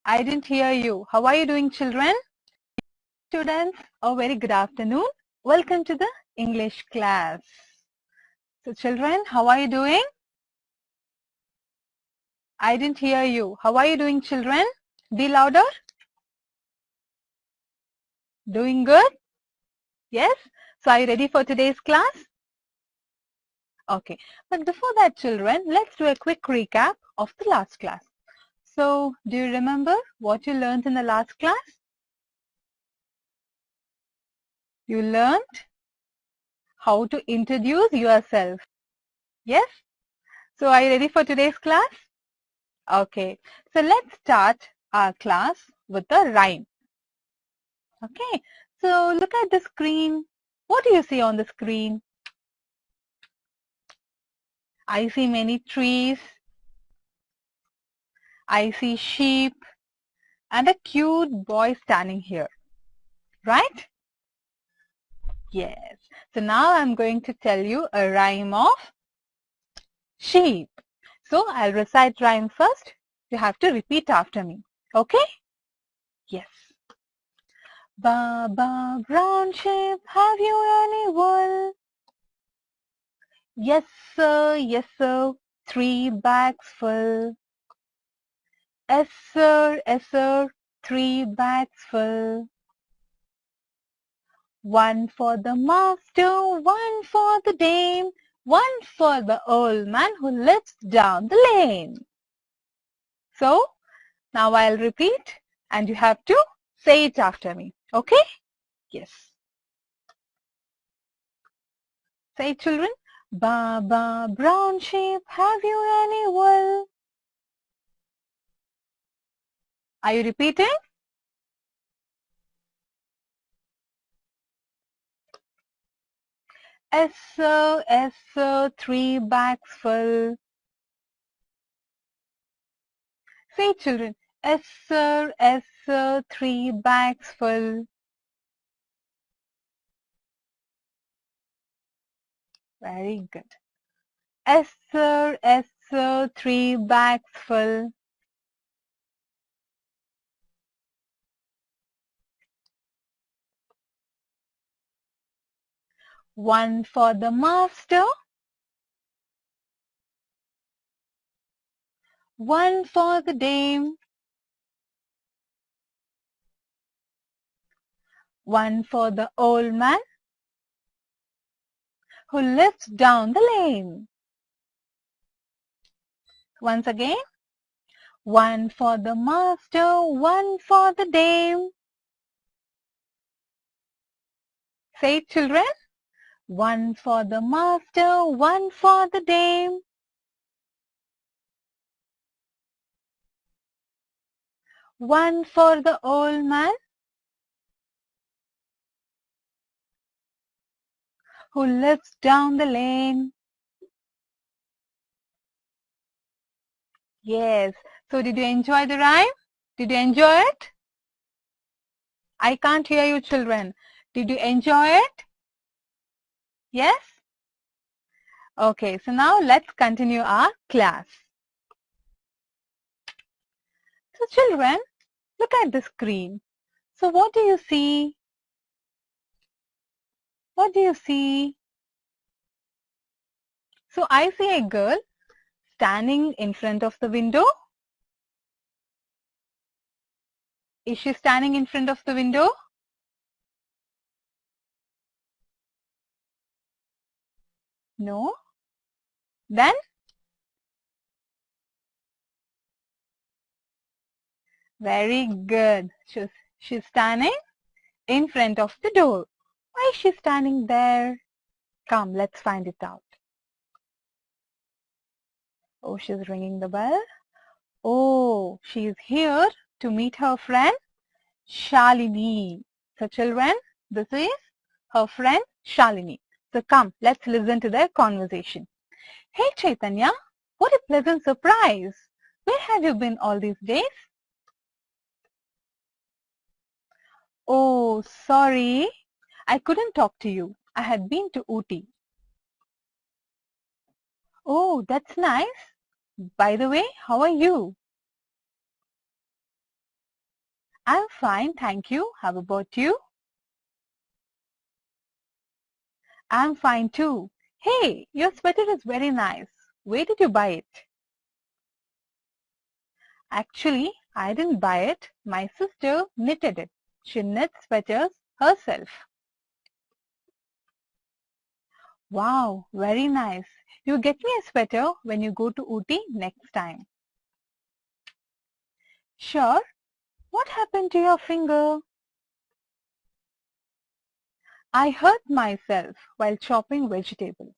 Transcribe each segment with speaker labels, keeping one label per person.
Speaker 1: I didn't hear you. How are you doing, children? Students, a very good afternoon. Welcome to the English class. So, children, how are you doing? I didn't hear you. How are you doing, children? Be louder. Doing good? Yes? So, are you ready for today's class? Okay. But before that, children, let's do a quick recap of the last class. So, do you remember what you learned in the last class? You learned how to introduce yourself. Yes? So, are you ready for today's class? Okay. So, let's start our class with a rhyme. Okay. So, look at the screen. What do you see on the screen? I see many trees. I see sheep and a cute boy standing here. Right? Yes. So, now I'm going to tell you a rhyme of sheep. So, I'll recite rhyme first. You have to repeat after me. Okay? Yes. Ba ba brown sheep, have you any wool? Yes sir, 3 bags full. Yes sir, 3 bags full. One for the master, one for the dame, one for the old man who lives down the lane. So, now I'll repeat and you have to say it after me. Okay? Yes. Say it, children. Ba ba brown sheep, have you any wool? Are you repeating? Yes sir, 3 bags full. Say, children. Yes sir, 3 bags full. Very good. Yes sir, 3 bags full. One for the master, one for the dame, one for the old man who lives down the lane. Once again, one for the master, one for the dame. Say it, children. One for the master, one for the dame. One for the old man who lives down the lane. Yes. So did you enjoy the rhyme? Did you enjoy it? I can't hear you, children. Did you enjoy it? Yes? Okay, so now let's continue our class. So children, look at the screen. So what do you see? What do you see? So I see a girl standing in front of the window. Is she standing in front of the window? No. Then? Very good. She's standing in front of the door. Why is she standing there? Come, let's find it out. Oh, she's ringing the bell. Oh, she is here to meet her friend Shalini. So children, this is her friend Shalini. So come, let's listen to their conversation. Hey Chaitanya, what a pleasant surprise. Where have you been all these days? Oh, sorry. I couldn't talk to you. I had been to Ooty. Oh, that's nice. By the way, how are you? I'm fine, thank you. How about you? I'm fine too. Hey, your sweater is very nice. Where did you buy it? Actually, I didn't buy it. My sister knitted it. She knits sweaters herself. Wow, very nice. You get me a sweater when you go to Ooty next time. Sure. What happened to your finger? I hurt myself while chopping vegetables.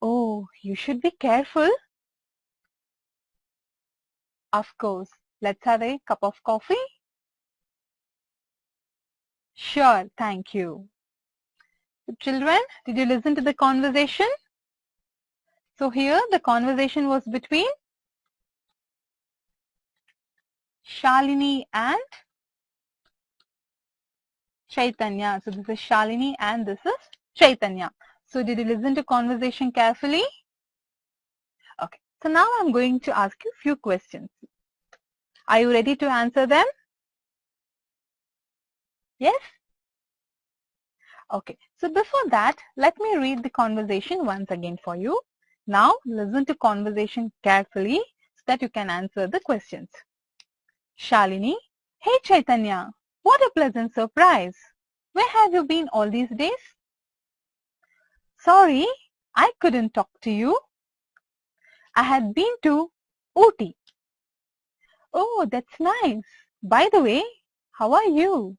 Speaker 1: Oh, you should be careful. Of course. Let's have a cup of coffee. Sure, thank you. So children, did you listen to the conversation? So here the conversation was between Shalini and Chaitanya. So this is Shalini and this is Chaitanya. So did you listen to conversation carefully? Okay. So now I'm going to ask you a few questions. Are you ready to answer them? Yes? Okay. So before that, let me read the conversation once again for you. Now listen to conversation carefully so that you can answer the questions. Shalini, hey Chaitanya, what a pleasant surprise. Where have you been all these days? Sorry, I couldn't talk to you. I had been to Ooty. Oh, that's nice. By the way, how are you?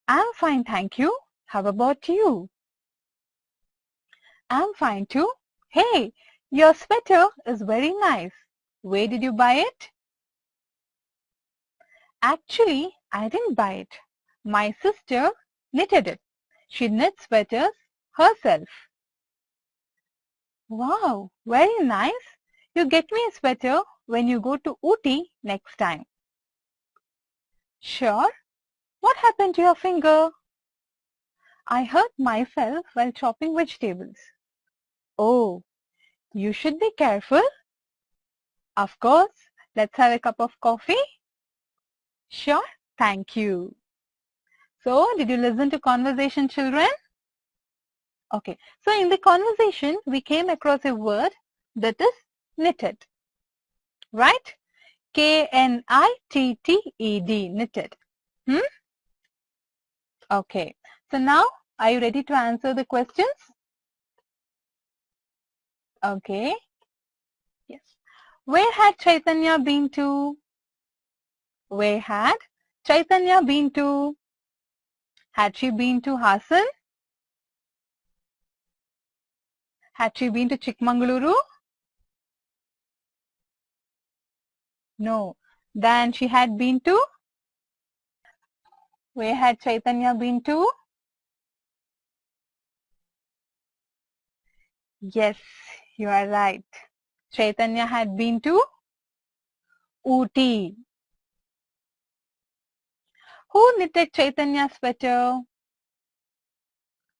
Speaker 1: I'm fine, thank you. How about you? I'm fine too. Hey, your sweater is very nice. Where did you buy it? Actually, I didn't buy it. My sister knitted it. She knits sweaters herself. Wow, very nice. You get me a sweater when you go to Ooty next time. Sure. What happened to your finger? I hurt myself while chopping vegetables. Oh, you should be careful. Of course. Let's have a cup of coffee. Sure. Thank you. So, did you listen to conversation, children? Okay. So, in the conversation, we came across a word that is knitted. Right? K-N-I-T-T-E-D. Knitted. Okay. So, now, are you ready to answer the questions? Okay. Yes. Where had Chaitanya been to? Where had Chaitanya been to? Had she been to Hassan? Had she been to Chikmagaluru? No. Then she had been to? Where had Chaitanya been to? Yes, you are right. Chaitanya had been to Ooty. Who knitted Chaitanya's sweater?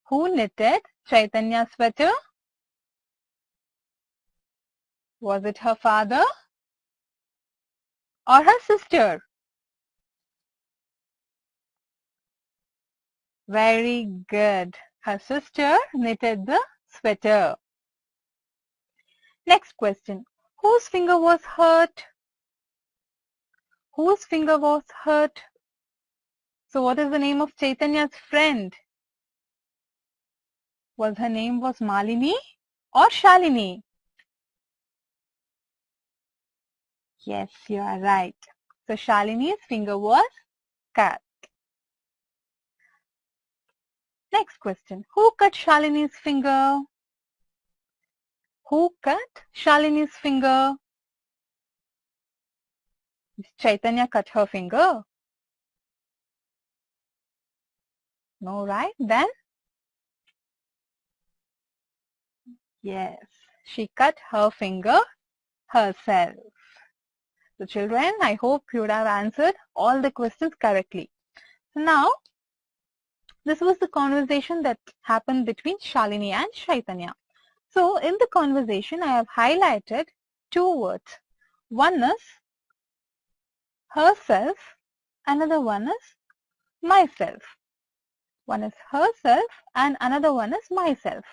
Speaker 1: Who knitted Chaitanya's sweater? Was it her father or her sister? Very good. Her sister knitted the sweater. Next question. Whose finger was hurt? Whose finger was hurt? So what is the name of Chaitanya's friend? Her name was Malini or Shalini? Yes, you are right. So Shalini's finger was cut. Next question. Who cut Shalini's finger? Who cut Shalini's finger? Chaitanya cut her finger. No, right? Then? Yes, she cut her finger herself. So children, I hope you would have answered all the questions correctly. So now, this was the conversation that happened between Shalini and Chaitanya. So in the conversation, I have highlighted two words. One is herself, another one is myself. One is herself and another one is myself.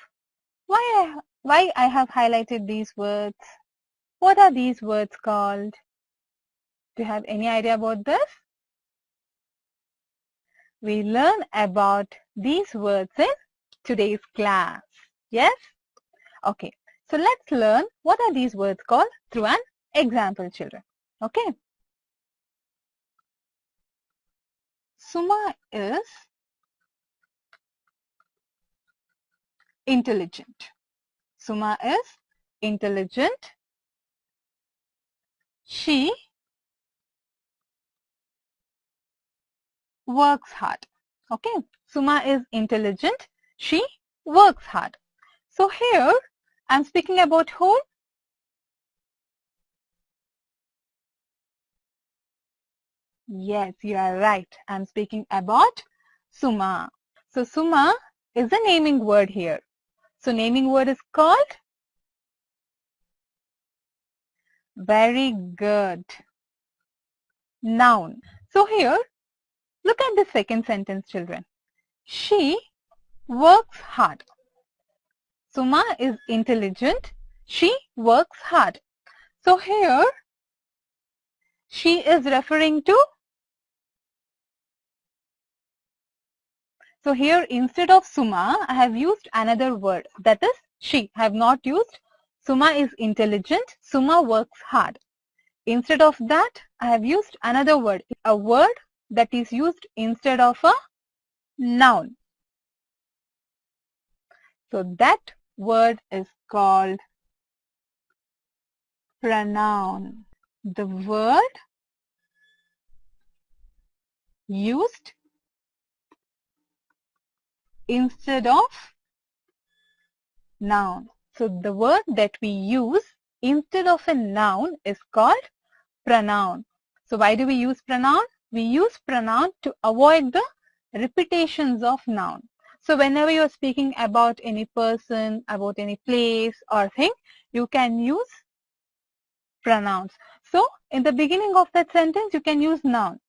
Speaker 1: Why I have highlighted these words? What are these words called? Do you have any idea about this? We learn about these words in today's class. Yes? Okay. So let's learn what are these words called through an example, children. Okay. Suma is intelligent. Suma is intelligent. She works hard. Okay. Suma is intelligent. She works hard. So here I'm speaking about whom? Yes, you are right. I'm speaking about Suma. So Suma is a naming word here. So naming word is called? Very good. Noun. So here, look at the second sentence, children. She works hard. Suma is intelligent. She works hard. So here, she is referring to? So here, instead of Suma, I have used another word. That is she. I have not used Suma is intelligent. Suma works hard. Instead of that, I have used another word. A word that is used instead of a noun. So that word is called pronoun. The word used instead of noun. So the word that we use instead of a noun is called pronoun. So why do we use pronoun? We use pronoun to avoid the repetitions of noun. So whenever you're speaking about any person, about any place or thing, you can use pronouns. So in the beginning of that sentence, you can use noun.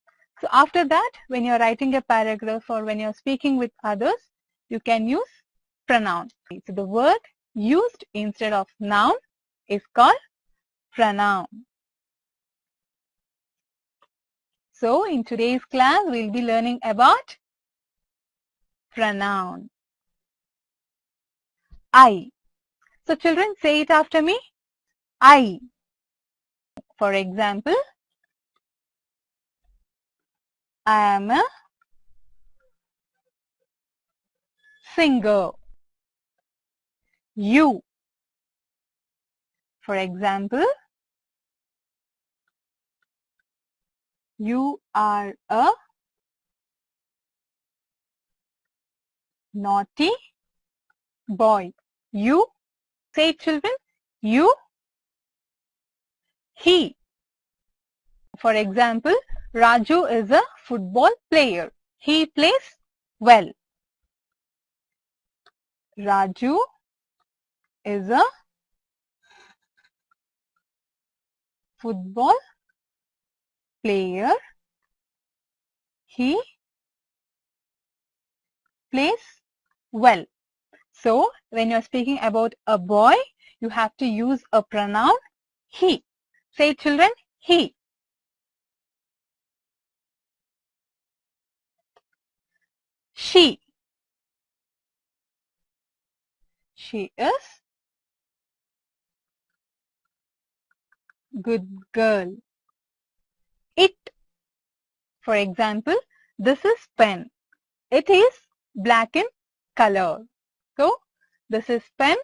Speaker 1: So after that, when you're writing a paragraph or when you're speaking with others, you can use pronoun. So the word used instead of noun is called pronoun. So in today's class, we'll be learning about pronoun. I. So children, say it after me. I. For example, I am a singer. You. For example, you are a naughty boy. You. Say it, children. You. He. For example, Raju is a football player. He plays well. Raju is a football player. He plays well. So when you're speaking about a boy, you have to use a pronoun he. Say, children, he. She. She is good girl. It. For example, this is pen. It is black in color. So this is pen.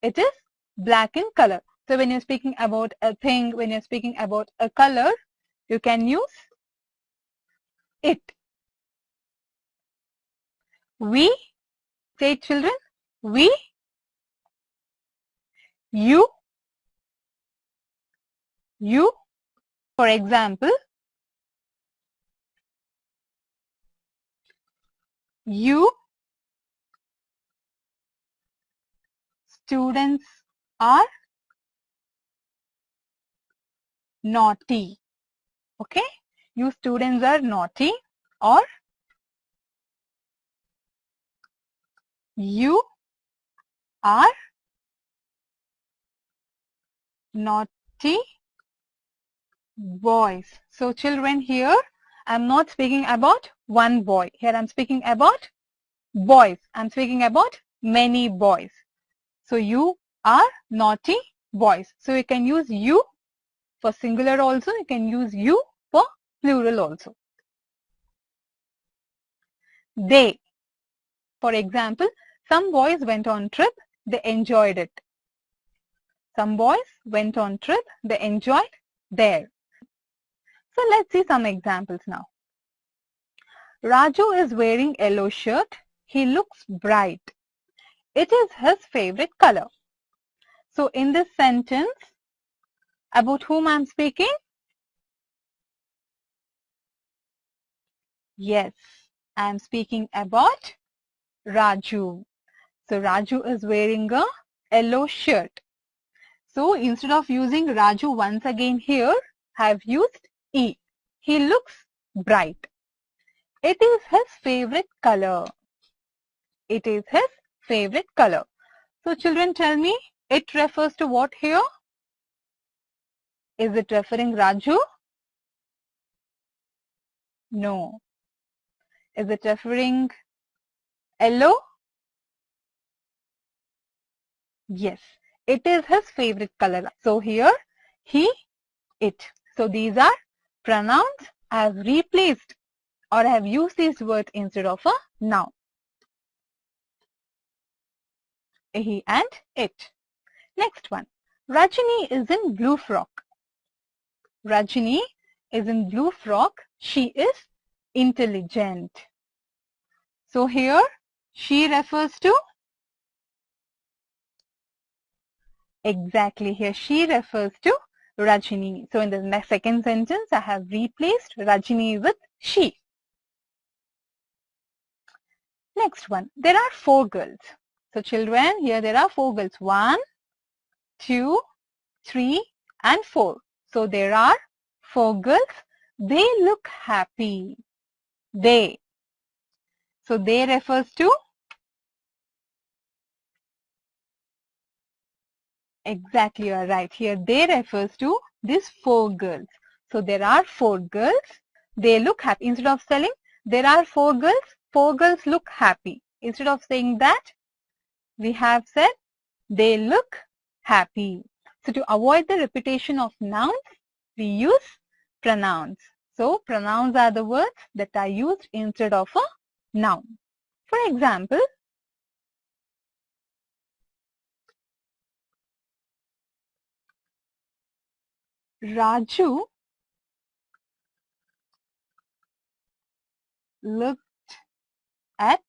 Speaker 1: It is black in color. So when you're speaking about a thing, when you're speaking about a color, you can use it. We. Say, children, we. You. You. For example, you students are naughty. Okay. You students are naughty, or you are naughty boys. So children, here I'm not speaking about one boy. Here I'm speaking about boys. I'm speaking about many boys. So you are naughty boys. So you can use you for singular also. You can use you for plural also. They. For example, some boys went on trip. They enjoyed it. Some boys went on trip. They enjoyed there. So let's see some examples now. Raju is wearing yellow shirt. He looks bright. It is his favorite color. So in this sentence, about whom I'm speaking? Yes, I'm speaking about Raju. So Raju is wearing a yellow shirt. So instead of using Raju once again here, I have used E. He looks bright. It is his favorite color. It is his favorite color. So children, tell me, it refers to what here? Is it referring Raju? No. Is it referring yellow? Yes. It is his favorite color. So here, he, it. So these are pronouns. I have replaced or I have used these words instead of a noun. He and it. Next one. Rajini is in blue frock. Rajini is in blue frock. She is intelligent. So here, she refers to, exactly here, she refers to Rajini. So in the next second sentence, I have replaced Rajini with she. Next one, there are 4 girls. So children, here there are 4 girls. 1, 2, 3 and 4. So there are 4 girls. They look happy. They. So they refers to, exactly, you are right. Here they refers to these 4 girls. So there are 4 girls. They look happy. Instead of saying there are 4 girls look happy. Instead of saying that, we have said they look happy. So to avoid the repetition of nouns, we use pronouns. So pronouns are the words that are used instead of a noun. For example, Raju looked at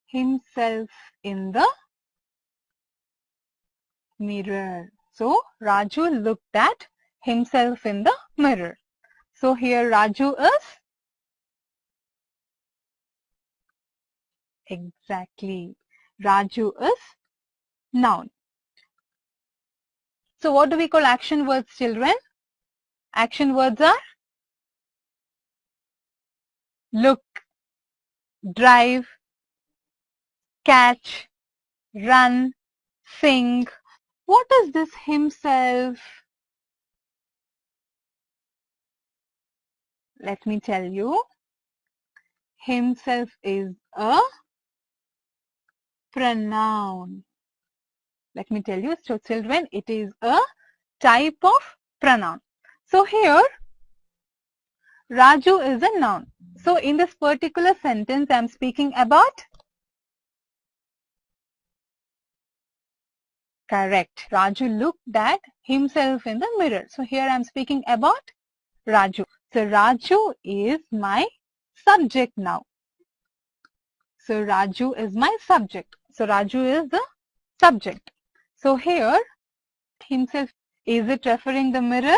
Speaker 1: himself in the mirror. So Raju looked at himself in the mirror. So here Raju is, exactly, Raju is noun. So what do we call action words, children? Action words are look, drive, catch, run, sing. What is this himself? Let me tell you. Himself is a pronoun. Let me tell you. So children, it is a type of pronoun. So here, Raju is a noun. So in this particular sentence, I am speaking about, correct, Raju looked at himself in the mirror. So here I am speaking about Raju. So Raju is my subject now. So Raju is my subject. So Raju is the subject. So here, himself, is it referring the mirror?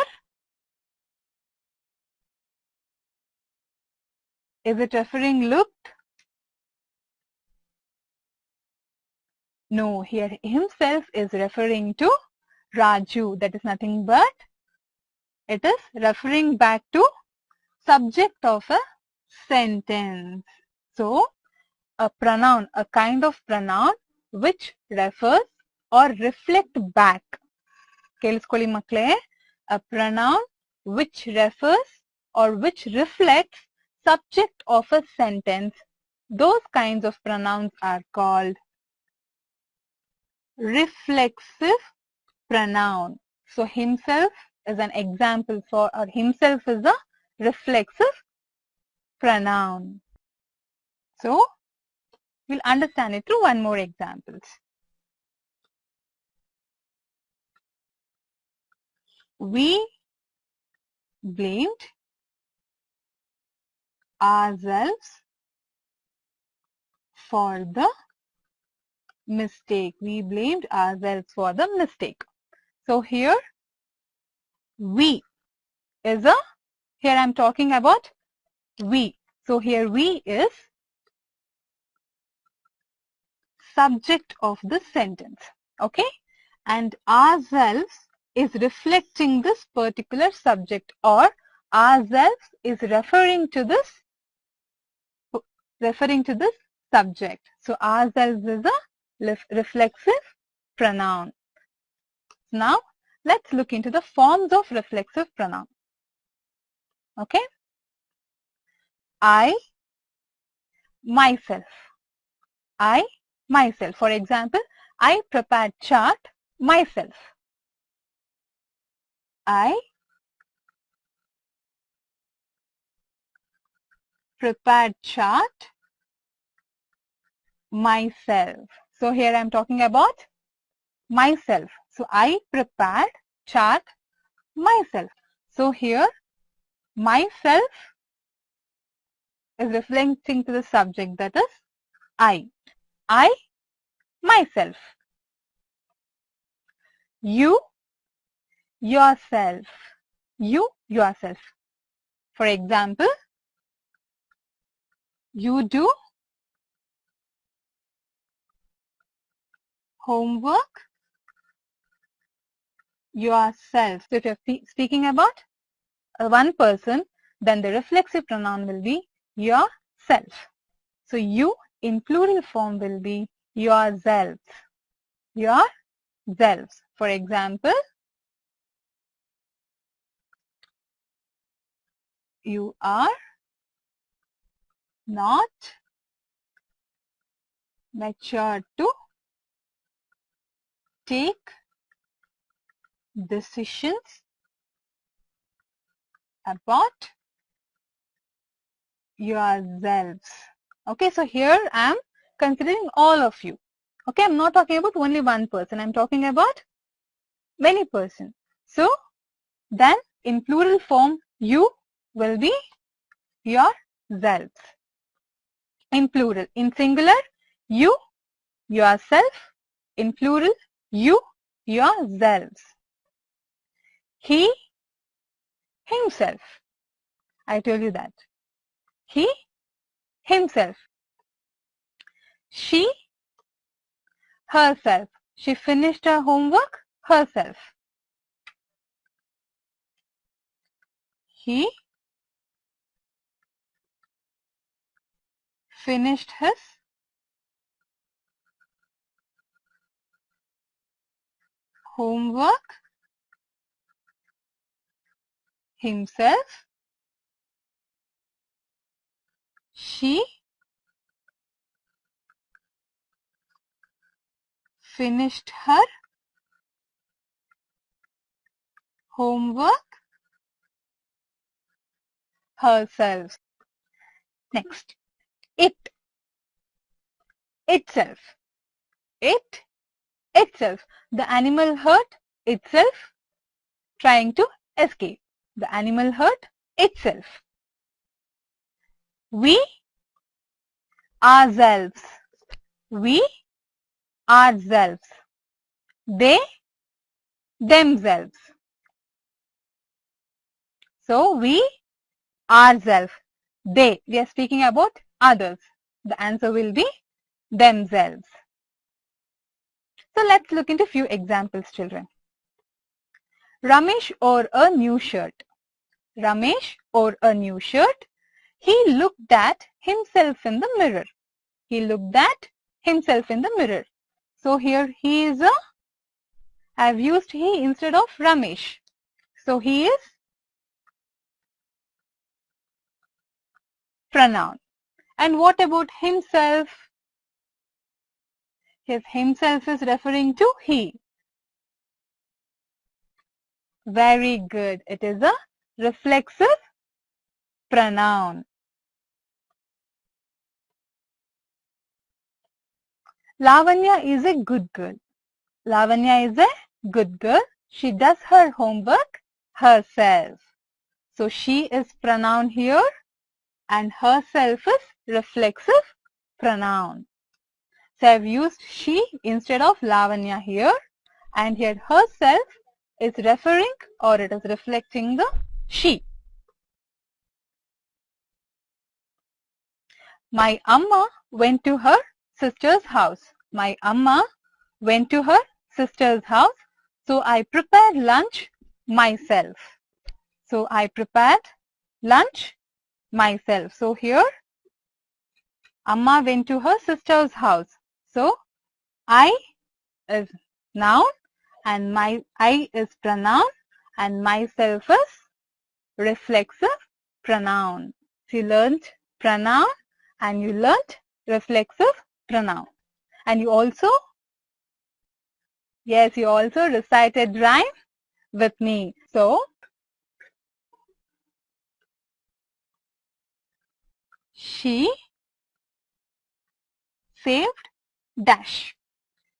Speaker 1: Is it referring looked? No, here himself is referring to Raju. That is nothing but It is referring back to subject of a sentence. So, a pronoun, a kind of pronoun which refers or reflect back. ಕೇಳಿಸ್ಕೊಳ್ಳಿ ಮಕ್ಕಳೇ, a pronoun which refers or which reflects subject of a sentence. Those kinds of pronouns are called reflexive pronoun. So himself is an example for, or himself is a reflexive pronoun. So we'll understand it through one more example. We blamed ourselves for the mistake. We blamed ourselves for the mistake. So here we is a, here I'm talking about we. So here we is subject of the sentence. Okay? And ourselves is reflecting this particular subject, or ourselves is referring to this subject. So ourselves is a reflexive pronoun. Now let's look into the forms of reflexive pronoun. Okay? I, myself. I, myself. For example, I prepared chart myself. I prepared chart myself. So here I am talking about myself. So I prepared chart myself. So here myself is referring to the subject, that is I. I, myself. You, yourself. You, yourself. For example, you do homework yourself. So if you're speaking about one person, then the reflexive pronoun will be yourself. So you in plural form will be yourselves. Yourselves. For example, you are not mature to take decisions about yourselves. Okay, so here I am considering all of you. Okay, I'm not talking about only one person. I'm talking about many persons. So then in plural form, you will be yourselves. In plural. In singular, you, yourself. In plural, you, yourselves. He, himself. I told you that. He, himself. She, herself. She finished her homework herself. He finished his homework himself. She finished her homework herself. Next, it, itself. It, itself. The animal hurt itself, trying to escape. The animal hurt itself. We, ourselves. We, ourselves. They, themselves. So we, ourselves. They, we are speaking about others. The answer will be themselves. So let's look into few examples, children. Ramesh wore a new shirt. Ramesh wore a new shirt. He looked at himself in the mirror. He looked at himself in the mirror. So here he is a, I've used he instead of Ramesh. So he is pronoun. And what about himself? His himself is referring to he. Very good. It is a reflexive pronoun. Lavanya is a good girl. Lavanya is a good girl. She does her homework herself. So she is pronoun here and herself is reflexive pronoun. So I've used she instead of Lavanya here, and here herself is referring or it is reflecting the she. My Amma went to her sister's house. My Amma went to her sister's house. So I prepared lunch myself. So I prepared lunch myself. So here Amma went to her sister's house. So I is noun and my I is pronoun and myself is reflexive pronoun. So you learned pronoun and you learned reflexive pronoun. And you also, yes, you also recited rhyme with me. So, she saved dash.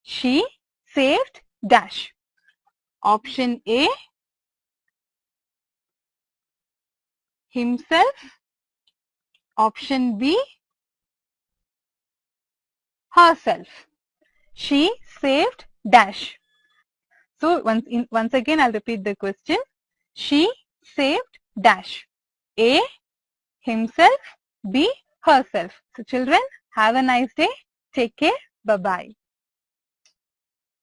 Speaker 1: She saved dash. Option A, himself. Option B, herself. She saved dash. So once again I'll repeat the question. She saved dash. A, himself. B, herself. So children, have a nice day. Take care. Bye-bye.